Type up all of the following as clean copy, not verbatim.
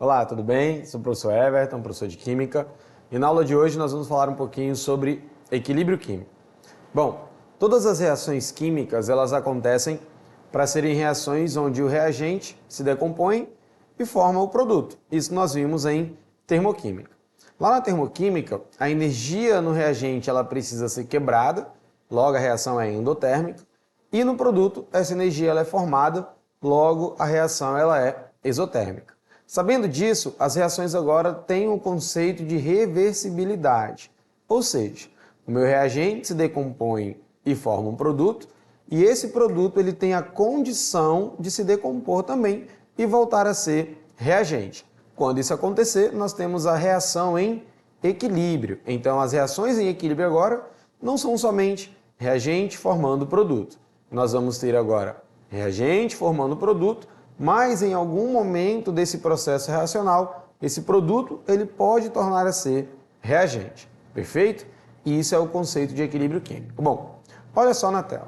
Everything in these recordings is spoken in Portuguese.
Olá, tudo bem? Sou o professor Everton, professor de Química, e na aula de hoje nós vamos falar um pouquinho sobre equilíbrio químico. Bom, todas as reações químicas elas acontecem para serem reações onde o reagente se decompõe e forma o produto. Isso nós vimos em termoquímica. Lá na termoquímica, a energia no reagente ela precisa ser quebrada, logo a reação é endotérmica, e no produto essa energia ela é formada, logo a reação ela é exotérmica. Sabendo disso, as reações agora têm o conceito de reversibilidade, ou seja, o meu reagente se decompõe e forma um produto, e esse produto ele tem a condição de se decompor também e voltar a ser reagente. Quando isso acontecer, nós temos a reação em equilíbrio. Então, as reações em equilíbrio agora não são somente reagente formando produto. Nós vamos ter agora reagente formando produto, mas em algum momento desse processo reacional, esse produto ele pode tornar a ser reagente. Perfeito? E isso é o conceito de equilíbrio químico. Bom, olha só na tela.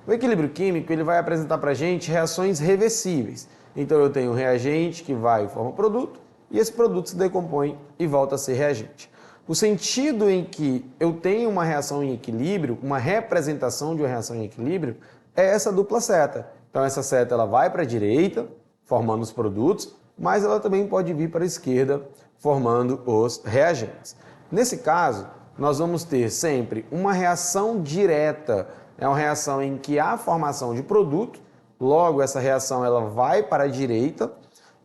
O equilíbrio químico ele vai apresentar para a gente reações reversíveis. Então eu tenho um reagente que vai e forma produto, e esse produto se decompõe e volta a ser reagente. O sentido em que eu tenho uma reação em equilíbrio, uma representação de uma reação em equilíbrio, é essa dupla seta. Então essa seta ela vai para a direita, formando os produtos, mas ela também pode vir para a esquerda, formando os reagentes. Nesse caso, nós vamos ter sempre uma reação direta, é uma reação em que há formação de produto, logo essa reação ela vai para a direita.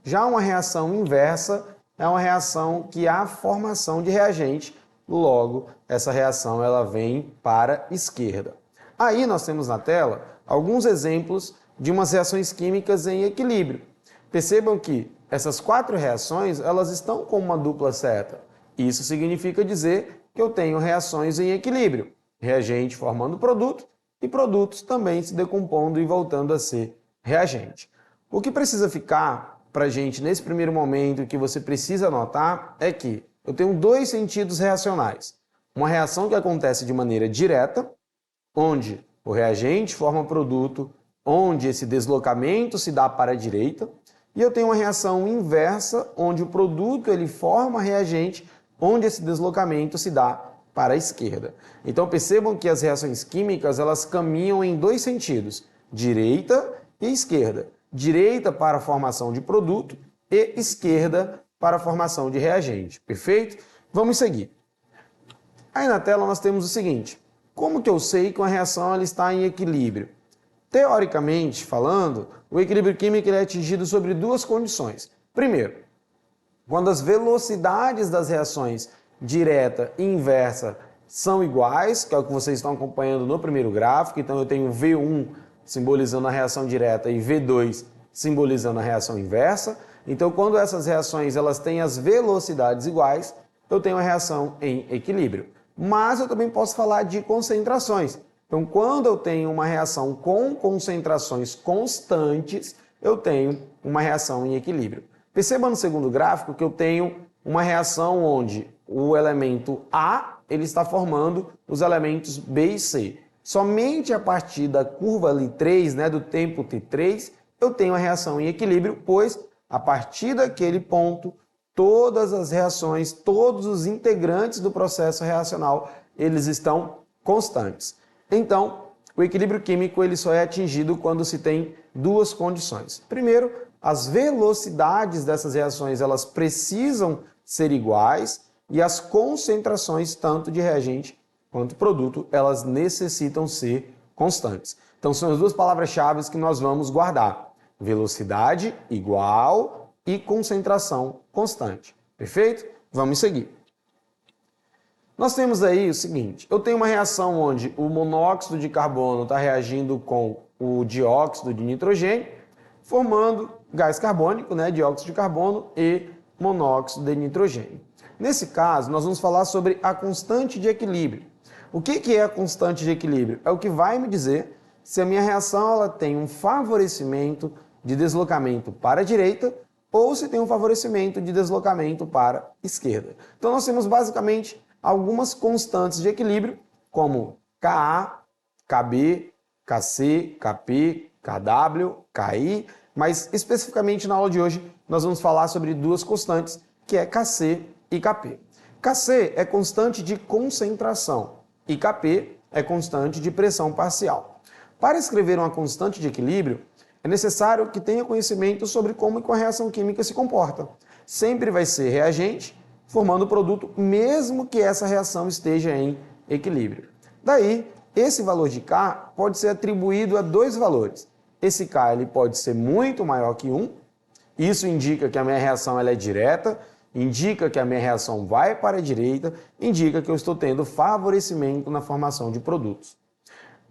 Já uma reação inversa é uma reação que há formação de reagente, logo essa reação ela vem para a esquerda. Aí nós temos na tela alguns exemplos de umas reações químicas em equilíbrio. Percebam que essas quatro reações elas estão com uma dupla seta. Isso significa dizer que eu tenho reações em equilíbrio, reagente formando produto e produtos também se decompondo e voltando a ser reagente. O que precisa ficar para a gente nesse primeiro momento que você precisa anotar é que eu tenho dois sentidos reacionais. Uma reação que acontece de maneira direta, onde o reagente forma produto, onde esse deslocamento se dá para a direita, e eu tenho uma reação inversa, onde o produto ele forma reagente, onde esse deslocamento se dá para a esquerda. Então percebam que as reações químicas elas caminham em dois sentidos, direita e esquerda. Direita para a formação de produto e esquerda para a formação de reagente. Perfeito? Vamos seguir. Aí na tela nós temos o seguinte, como que eu sei que uma reação ela está em equilíbrio? Teoricamente falando, o equilíbrio químico é atingido sobre duas condições. Primeiro, quando as velocidades das reações direta e inversa são iguais, que é o que vocês estão acompanhando no primeiro gráfico, então eu tenho V1 simbolizando a reação direta e V2 simbolizando a reação inversa. Então, quando essas reações elas têm as velocidades iguais, eu tenho a reação em equilíbrio. Mas eu também posso falar de concentrações. Então, quando eu tenho uma reação com concentrações constantes, eu tenho uma reação em equilíbrio. Perceba no segundo gráfico que eu tenho uma reação onde o elemento A ele está formando os elementos B e C. Somente a partir da curva ali 3, do tempo T3, eu tenho a reação em equilíbrio, pois a partir daquele ponto, todas as reações, todos os integrantes do processo reacional, eles estão constantes. Então, o equilíbrio químico ele só é atingido quando se tem duas condições. Primeiro, as velocidades dessas reações elas precisam ser iguais e as concentrações, tanto de reagente quanto produto, elas necessitam ser constantes. Então, são as duas palavras-chave que nós vamos guardar. Velocidade igual e concentração constante. Perfeito? Vamos seguir. Nós temos aí o seguinte, eu tenho uma reação onde o monóxido de carbono está reagindo com o dióxido de nitrogênio, formando gás carbônico, dióxido de carbono e monóxido de nitrogênio. Nesse caso, nós vamos falar sobre a constante de equilíbrio. O que é a constante de equilíbrio? É o que vai me dizer se a minha reação ela tem um favorecimento de deslocamento para a direita ou se tem um favorecimento de deslocamento para a esquerda. Então nós temos basicamente algumas constantes de equilíbrio, como Ka, Kb, Kc, Kp, Kw, Ki, mas especificamente na aula de hoje nós vamos falar sobre duas constantes, que é Kc e Kp. Kc é constante de concentração e Kp é constante de pressão parcial. Para escrever uma constante de equilíbrio, é necessário que tenha conhecimento sobre como a reação química se comporta. Sempre vai ser reagente, formando o produto, mesmo que essa reação esteja em equilíbrio. Daí, esse valor de K pode ser atribuído a dois valores. Esse K ele pode ser muito maior que 1, isso indica que a minha reação ela é direta, indica que a minha reação vai para a direita, indica que eu estou tendo favorecimento na formação de produtos.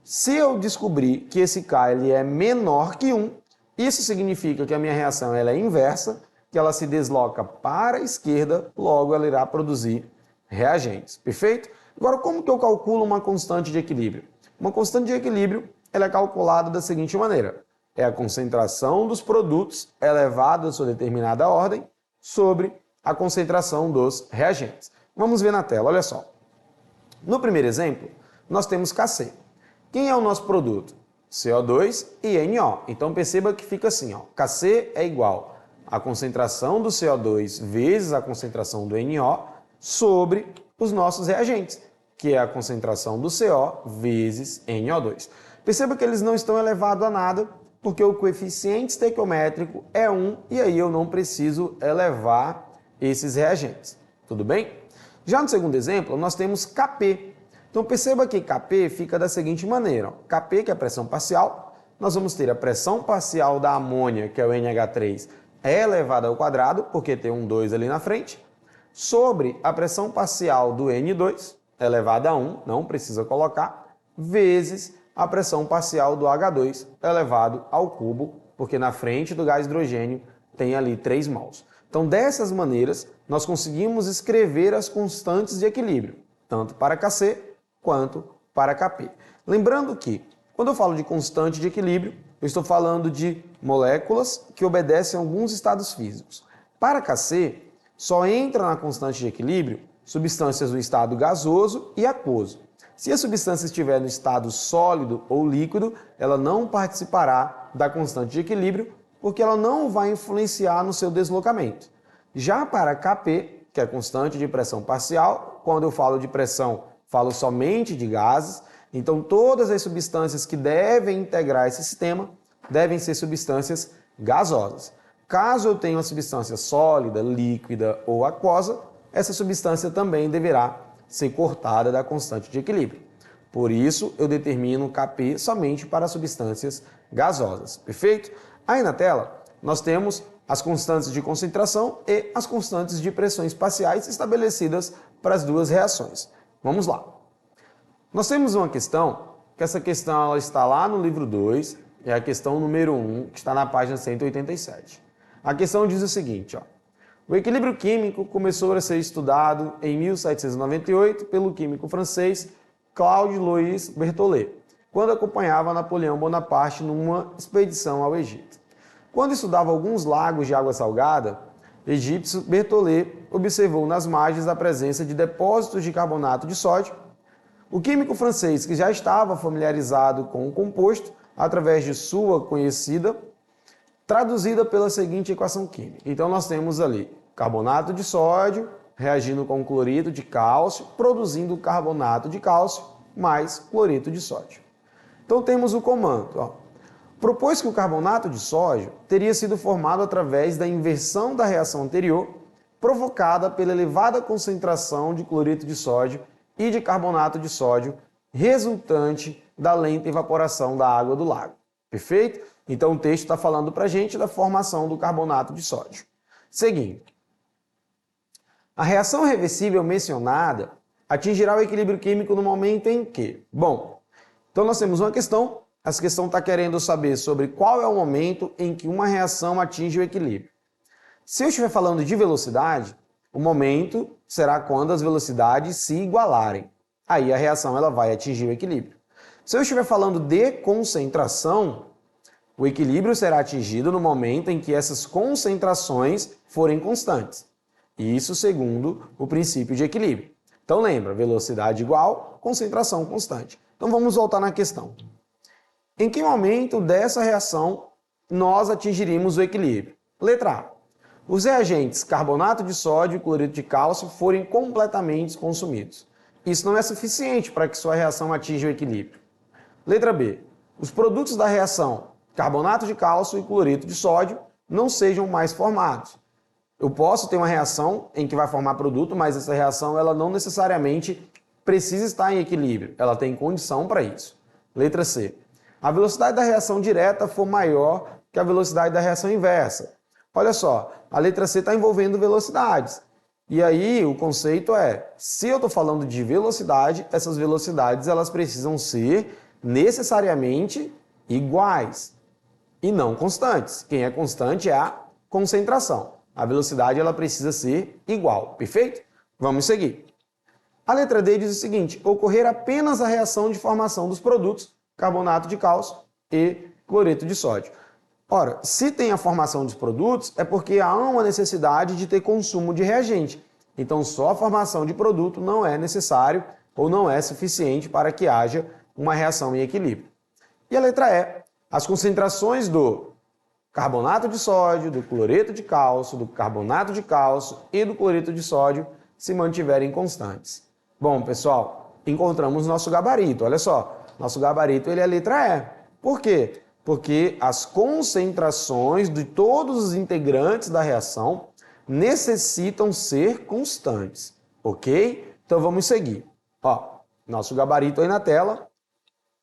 Se eu descobrir que esse K ele é menor que 1, isso significa que a minha reação ela é inversa, que ela se desloca para a esquerda, logo ela irá produzir reagentes. Perfeito? Agora, como que eu calculo uma constante de equilíbrio? Uma constante de equilíbrio ela é calculada da seguinte maneira. É a concentração dos produtos elevada a sua determinada ordem sobre a concentração dos reagentes. Vamos ver na tela, olha só. No primeiro exemplo, nós temos Kc. Quem é o nosso produto? CO2 e NO. Então perceba que fica assim, ó. Kc é igual a concentração do CO2 vezes a concentração do NO sobre os nossos reagentes, que é a concentração do CO vezes NO2. Perceba que eles não estão elevados a nada, porque o coeficiente estequiométrico é 1 e aí eu não preciso elevar esses reagentes. Tudo bem? Já no segundo exemplo, nós temos Kp. Então perceba que Kp fica da seguinte maneira. Ó. Kp, que é a pressão parcial, nós vamos ter a pressão parcial da amônia, que é o NH3, é elevada ao quadrado, porque tem um 2 ali na frente, sobre a pressão parcial do N2, elevada a 1, não precisa colocar, vezes a pressão parcial do H2, elevado ao cubo, porque na frente do gás hidrogênio tem ali 3 mols. Então, dessas maneiras, nós conseguimos escrever as constantes de equilíbrio, tanto para Kc quanto para Kp. Lembrando que, quando eu falo de constante de equilíbrio, eu estou falando de moléculas que obedecem a alguns estados físicos. Para Kc, só entra na constante de equilíbrio substâncias do estado gasoso e aquoso. Se a substância estiver no estado sólido ou líquido, ela não participará da constante de equilíbrio, porque ela não vai influenciar no seu deslocamento. Já para Kp, que é a constante de pressão parcial, quando eu falo de pressão, falo somente de gases, então todas as substâncias que devem integrar esse sistema devem ser substâncias gasosas. Caso eu tenha uma substância sólida, líquida ou aquosa, essa substância também deverá ser cortada da constante de equilíbrio. Por isso, eu determino Kp somente para substâncias gasosas. Perfeito? Aí na tela, nós temos as constantes de concentração e as constantes de pressões parciais estabelecidas para as duas reações. Vamos lá. Nós temos uma questão, que essa questão ela está lá no livro 2, é a questão número 1, que está na página 187. A questão diz o seguinte, ó. O equilíbrio químico começou a ser estudado em 1798 pelo químico francês Claude-Louis Berthollet, quando acompanhava Napoleão Bonaparte numa expedição ao Egito. Quando estudava alguns lagos de água salgada egípcios, Berthollet observou nas margens a presença de depósitos de carbonato de sódio. O químico francês, que já estava familiarizado com o composto, através de sua conhecida, traduzida pela seguinte equação química. Então nós temos ali carbonato de sódio reagindo com cloreto de cálcio, produzindo carbonato de cálcio mais cloreto de sódio. Então temos o comando. Ó. Propôs que o carbonato de sódio teria sido formado através da inversão da reação anterior, provocada pela elevada concentração de cloreto de sódio e de carbonato de sódio, resultante da lenta evaporação da água do lago. Perfeito? Então o texto está falando para a gente da formação do carbonato de sódio. Seguindo. A reação reversível mencionada atingirá o equilíbrio químico no momento em que... Bom, então nós temos uma questão. Essa questão está querendo saber sobre qual é o momento em que uma reação atinge o equilíbrio. Se eu estiver falando de velocidade, o momento será quando as velocidades se igualarem. Aí a reação ela vai atingir o equilíbrio. Se eu estiver falando de concentração, o equilíbrio será atingido no momento em que essas concentrações forem constantes. Isso segundo o princípio de equilíbrio. Então lembra, velocidade igual, concentração constante. Então vamos voltar na questão. Em que momento dessa reação nós atingiríamos o equilíbrio? Letra A. os reagentes carbonato de sódio e cloreto de cálcio forem completamente consumidos. Isso não é suficiente para que sua reação atinja o equilíbrio. Letra B. Os produtos da reação carbonato de cálcio e cloreto de sódio não sejam mais formados. Eu posso ter uma reação em que vai formar produto, mas essa reação ela não necessariamente precisa estar em equilíbrio. Ela tem condição para isso. Letra C. A velocidade da reação direta for maior que a velocidade da reação inversa. Olha só, a letra C está envolvendo velocidades. E aí o conceito é, se eu estou falando de velocidade, essas velocidades elas precisam ser necessariamente iguais e não constantes. Quem é constante é a concentração. A velocidade ela precisa ser igual, perfeito? Vamos seguir. A letra D diz o seguinte, ocorrer apenas a reação de formação dos produtos carbonato de cálcio e cloreto de sódio. Ora, se tem a formação dos produtos, é porque há uma necessidade de ter consumo de reagente. Então, só a formação de produto não é necessário ou não é suficiente para que haja uma reação em equilíbrio. E a letra E, as concentrações do carbonato de sódio, do cloreto de cálcio, do carbonato de cálcio e do cloreto de sódio se mantiverem constantes. Bom, pessoal, encontramos nosso gabarito. Olha só, nosso gabarito ele é a letra E. Por quê? Porque as concentrações de todos os integrantes da reação necessitam ser constantes, ok? Então vamos seguir. Ó, nosso gabarito aí na tela,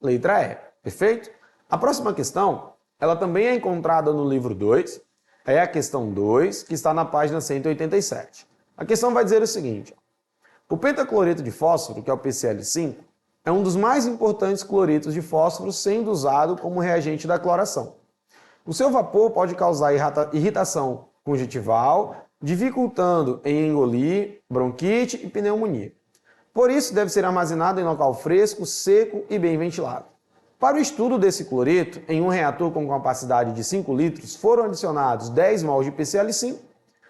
letra E, perfeito? A próxima questão, ela também é encontrada no livro 2, é a questão 2, que está na página 187. A questão vai dizer o seguinte, o pentacloreto de fósforo, que é o PCl5, é um dos mais importantes cloretos de fósforo sendo usado como reagente da cloração. O seu vapor pode causar irritação conjuntival, dificultando em engolir, bronquite e pneumonia. Por isso, deve ser armazenado em local fresco, seco e bem ventilado. Para o estudo desse cloreto, em um reator com capacidade de 5 litros, foram adicionados 10 mol de PCl5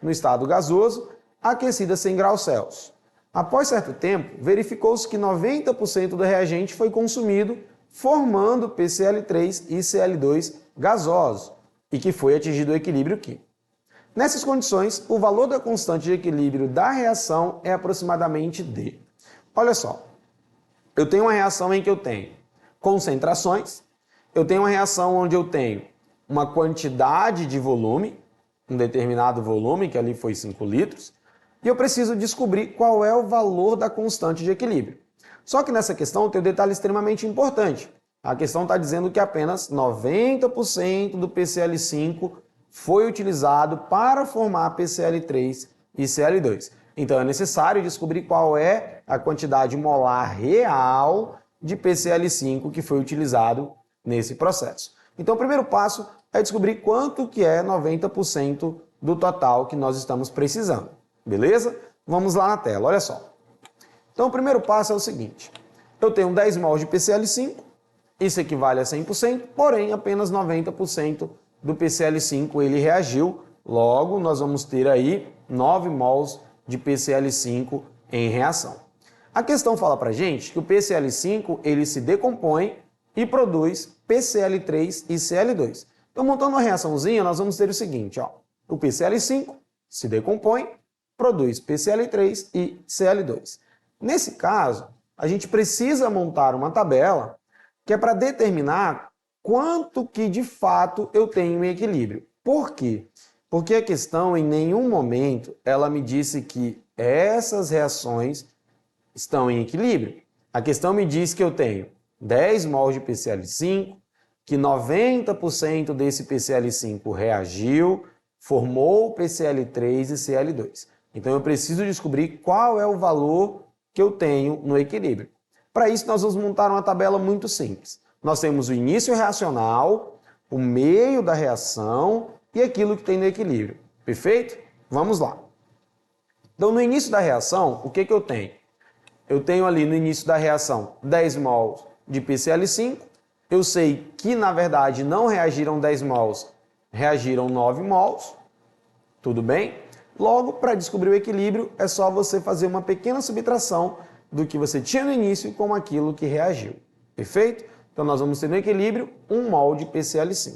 no estado gasoso, aquecido a 100 graus Celsius. Após certo tempo, verificou-se que 90% do reagente foi consumido, formando PCl3 e Cl2 gasosos, e que foi atingido o equilíbrio químico. Nessas condições, o valor da constante de equilíbrio da reação é aproximadamente D. Olha só, eu tenho uma reação em que eu tenho concentrações, eu tenho uma reação onde eu tenho uma quantidade de volume, um determinado volume, que ali foi 5 litros, e eu preciso descobrir qual é o valor da constante de equilíbrio. Só que nessa questão tem um detalhe extremamente importante. A questão está dizendo que apenas 90% do PCl5 foi utilizado para formar PCl3 e Cl2. Então é necessário descobrir qual é a quantidade molar real de PCl5 que foi utilizado nesse processo. Então o primeiro passo é descobrir quanto que é 90% do total que nós estamos precisando. Beleza? Vamos lá na tela, olha só. Então o primeiro passo é o seguinte, eu tenho 10 mol de PCl5, isso equivale a 100%, porém apenas 90% do PCl5 ele reagiu, logo nós vamos ter aí 9 mols de PCl5 em reação. A questão fala pra gente que o PCl5 ele se decompõe e produz PCl3 e Cl2. Então montando uma reaçãozinha nós vamos ter o seguinte, ó, o PCl5 se decompõe, produz PCl3 e Cl2. Nesse caso, a gente precisa montar uma tabela que é para determinar quanto que de fato eu tenho em equilíbrio. Por quê? Porque a questão em nenhum momento ela me disse que essas reações estão em equilíbrio. A questão me diz que eu tenho 10 mols de PCl5, que 90% desse PCl5 reagiu, formou PCl3 e Cl2. Então eu preciso descobrir qual é o valor que eu tenho no equilíbrio. Para isso nós vamos montar uma tabela muito simples. Nós temos o início reacional, o meio da reação e aquilo que tem no equilíbrio. Perfeito? Vamos lá. Então no início da reação, o que eu tenho? Eu tenho ali no início da reação 10 mols de PCl5. Eu sei que na verdade não reagiram 10 mols, reagiram 9 mols. Tudo bem? Logo, para descobrir o equilíbrio, é só você fazer uma pequena subtração do que você tinha no início com aquilo que reagiu. Perfeito? Então, nós vamos ter no equilíbrio 1 mol de PCl5.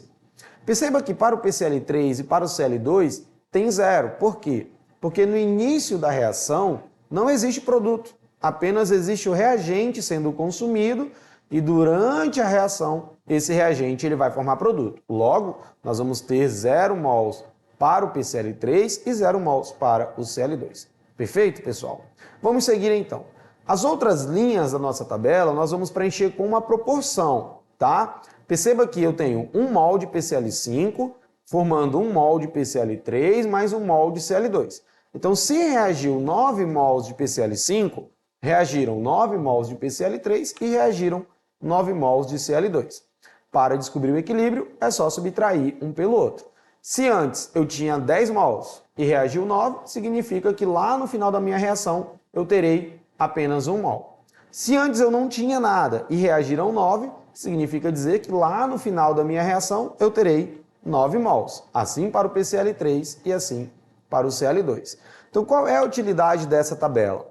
Perceba que para o PCl3 e para o Cl2, tem zero. Por quê? Porque no início da reação não existe produto, apenas existe o reagente sendo consumido e durante a reação esse reagente ele vai formar produto. Logo, nós vamos ter 0 mols para o PCl3 e 0 mols para o Cl2. Perfeito, pessoal? Vamos seguir então. As outras linhas da nossa tabela nós vamos preencher com uma proporção, tá? Perceba que eu tenho 1 mol de PCl5 formando 1 mol de PCl3 mais 1 mol de Cl2. Então, se reagiu 9 mols de PCl5, reagiram 9 mols de PCl3 e reagiram 9 mols de Cl2. Para descobrir o equilíbrio, é só subtrair um pelo outro. Se antes eu tinha 10 mols e reagiu 9, significa que lá no final da minha reação eu terei apenas 1 mol. Se antes eu não tinha nada e reagiram 9, significa dizer que lá no final da minha reação eu terei 9 mols. Assim para o PCl3 e assim para o Cl2. Então, qual é a utilidade dessa tabela?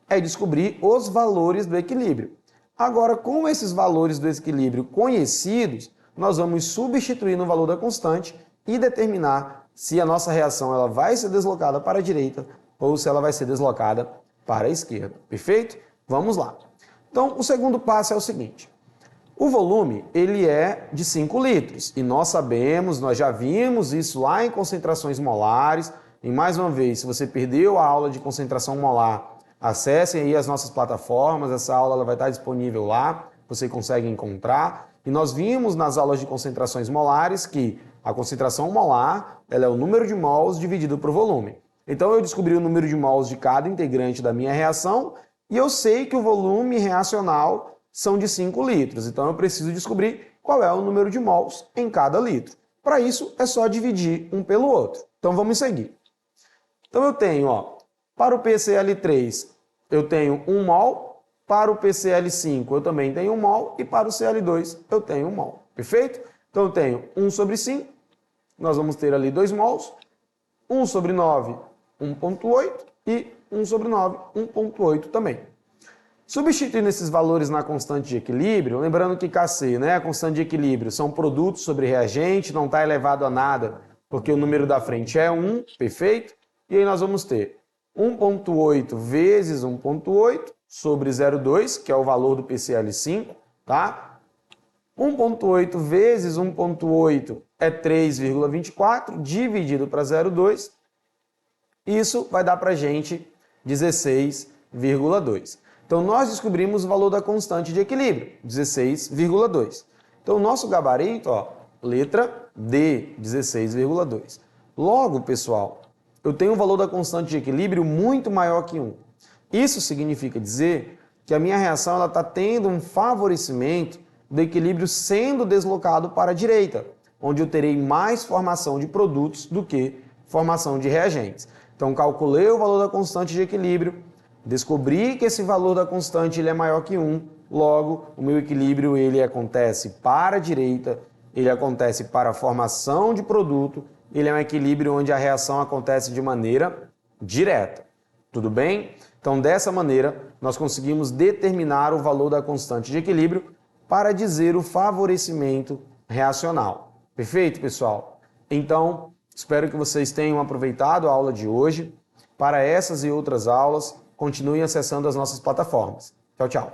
É descobrir os valores do equilíbrio. Agora, com esses valores do equilíbrio conhecidos, nós vamos substituir no valor da constante e determinar se a nossa reação ela vai ser deslocada para a direita ou se ela vai ser deslocada para a esquerda. Perfeito? Vamos lá. Então, o segundo passo é o seguinte. O volume ele é de 5 litros e nós sabemos, nós já vimos isso lá em concentrações molares. E mais uma vez, se você perdeu a aula de concentração molar, acessem aí as nossas plataformas, essa aula ela vai estar disponível lá, você consegue encontrar. E nós vimos nas aulas de concentrações molares que a concentração molar ela é o número de mols dividido por volume. Então eu descobri o número de mols de cada integrante da minha reação e eu sei que o volume reacional são de 5 litros. Então eu preciso descobrir qual é o número de mols em cada litro. Para isso é só dividir um pelo outro. Então vamos seguir. Então eu tenho, para o PCl3 eu tenho 1 mol, para o PCl5 eu também tenho 1 mol e para o Cl2 eu tenho 1 mol. Perfeito? Então eu tenho 1 sobre 5, nós vamos ter ali 2 mols, 1 sobre 9, 1,8 e 1 sobre 9, 1,8 também. Substituindo esses valores na constante de equilíbrio, lembrando que Kc, né, a constante de equilíbrio, são produtos sobre reagente, não está elevado a nada, porque o número da frente é 1, perfeito? E aí nós vamos ter 1,8 vezes 1,8 sobre 0,2, que é o valor do PCl5, tá? 1,8 vezes 1,8 é 3,24, dividido para 0,2, isso vai dar para a gente 16,2. Então, nós descobrimos o valor da constante de equilíbrio, 16,2. Então, o nosso gabarito, letra D, 16,2. Logo, pessoal, eu tenho um valor da constante de equilíbrio muito maior que 1. Isso significa dizer que a minha reação está tendo um favorecimento do equilíbrio sendo deslocado para a direita, onde eu terei mais formação de produtos do que formação de reagentes. Então, calculei o valor da constante de equilíbrio, descobri que esse valor da constante ele é maior que 1, logo, o meu equilíbrio ele acontece para a direita, ele acontece para a formação de produto, ele é um equilíbrio onde a reação acontece de maneira direta. Tudo bem? Então, dessa maneira, nós conseguimos determinar o valor da constante de equilíbrio para dizer o favorecimento reacional. Perfeito, pessoal? Então, espero que vocês tenham aproveitado a aula de hoje. Para essas e outras aulas, continuem acessando as nossas plataformas. Tchau, tchau.